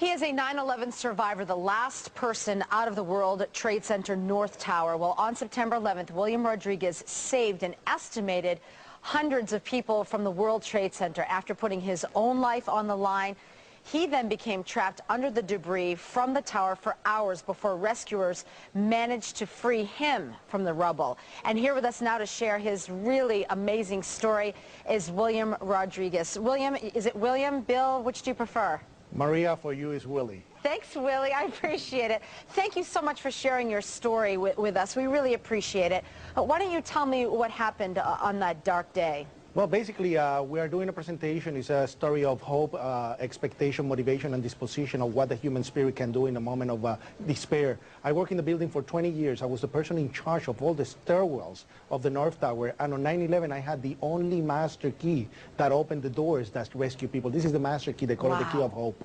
He is a 9/11 survivor, the last person out of the World Trade Center North Tower. Well, on September 11th, William Rodriguez saved an estimated hundreds of people from the World Trade Center after putting his own life on the line. He then became trapped under the debris from the tower for hours before rescuers managed to free him from the rubble. And here with us now to share his really amazing story is William Rodriguez. William, is it William, Bill, which do you prefer? Maria, for you is Willie. Thanks, Willie. I appreciate it. Thank you so much for sharing your story with us. We really appreciate it. Why don't you tell me what happened on that dark day? Well, basically, we are doing a presentation. It's a story of hope, expectation, motivation, and disposition of what the human spirit can do in a moment of despair. I worked in the building for 20 years. I was the person in charge of all the stairwells of the North Tower. And on 9/11, I had the only master key that opened the doors that rescue people. This is the master key. They call it the key of hope.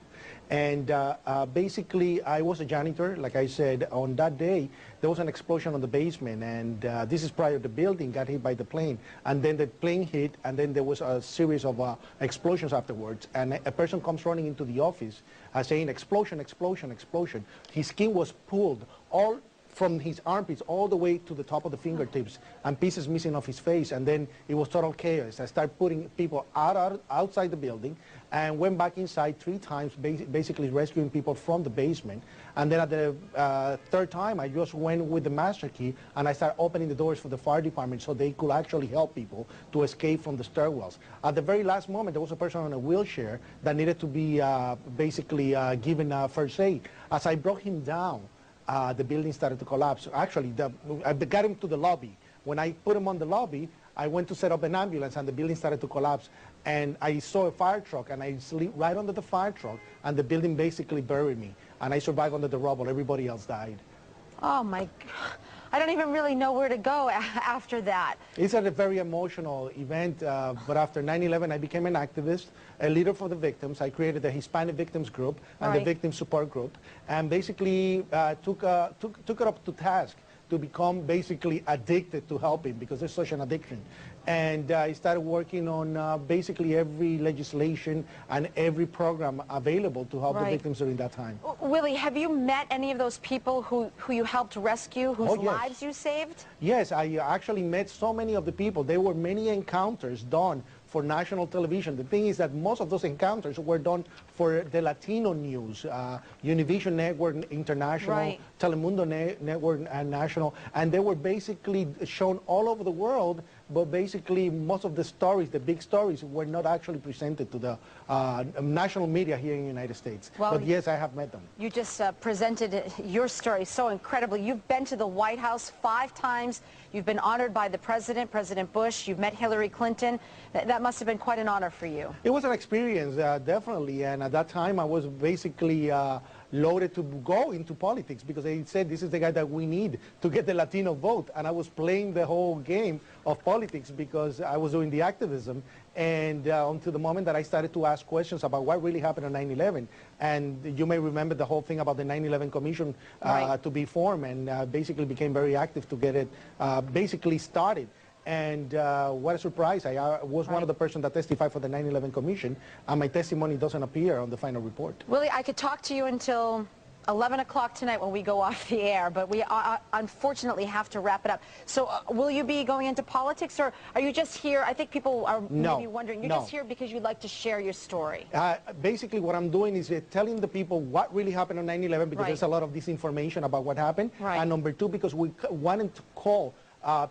And basically, I was a janitor. Like I said, on that day, there was an explosion on the basement. And this is prior to the building got hit by the plane. And then the plane hit, and then there was a series of explosions afterwards. And a person comes running into the office saying, explosion, explosion, explosion. His skin was pulled all from his armpits all the way to the top of the fingertips, and pieces missing off his face, and then it was total chaos. I started putting people outside the building and went back inside 3 times, basically rescuing people from the basement. And then at the 3rd time, I just went with the master key and I started opening the doors for the fire department so they could actually help people to escape from the stairwells. At the very last moment, there was a person on a wheelchair that needed to be basically given first aid. As I brought him down, the building started to collapse. Actually, I got him to the lobby. When I put him on the lobby, I went to set up an ambulance, and the building started to collapse. And I saw a fire truck, and I sleep right under the fire truck, and the building basically buried me. And I survived under the rubble. Everybody else died. Oh, my God. I don't even really know where to go after that. It's a very emotional event, but after 9/11, I became an activist, a leader for the victims. I created the Hispanic Victims Group and the Victim Support Group, and basically took it up to task to become basically addicted to helping, because there's such an addiction. And I started working on basically every legislation and every program available to help the victims during that time. Willie, have you met any of those people who you helped rescue, whose lives you saved? Yes, I actually met so many of the people. There were many encounters done for national television. The thing is that most of those encounters were done for the Latino news, Univision Network International, Telemundo Network and National, and they were basically shown all over the world, but basically most of the stories, the big stories, were not actually presented to the national media here in the United States. Well, but yes, I have met them. You just presented your story so incredibly. You've been to the White House 5 times. You've been honored by the president, President Bush. You've met Hillary Clinton. That must have been quite an honor for you. It was an experience, definitely. And at that time, I was basically loaded to go into politics, because they said this is the guy that we need to get the Latino vote. And I was playing the whole game of politics because I was doing the activism. And until the moment that I started to ask questions about what really happened on 9/11. And you may remember the whole thing about the 9/11 Commission to be formed, and basically became very active to get it basically started. And what a surprise. I was one of the persons that testified for the 9/11 Commission, and my testimony doesn't appear on the final report. Willie, I could talk to you until 11 o'clock tonight when we go off the air, but we unfortunately have to wrap it up. So will you be going into politics, or are you just here? I think people are maybe wondering, you're just here because you'd like to share your story. Basically, what I'm doing is telling the people what really happened on 9/11, because there's a lot of disinformation about what happened. And number 2, because we wanted to call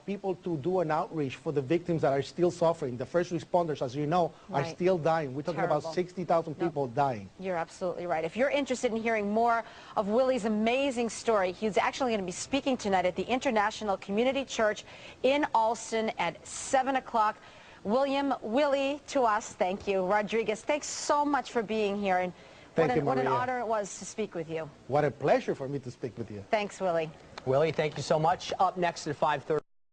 people to do an outreach for the victims that are still suffering. The first responders, as you know, are still dying. We're talking about 60,000 people dying. You're absolutely right. If you're interested in hearing more of Willie's amazing story, he's actually going to be speaking tonight at the International Community Church in Allston at 7 o'clock. Willie, to us, thank you. Rodriguez, thanks so much for being here. And what an honor it was to speak with you. What a pleasure for me to speak with you. Thanks, Willie. Willie, thank you so much. Up next at 5:30.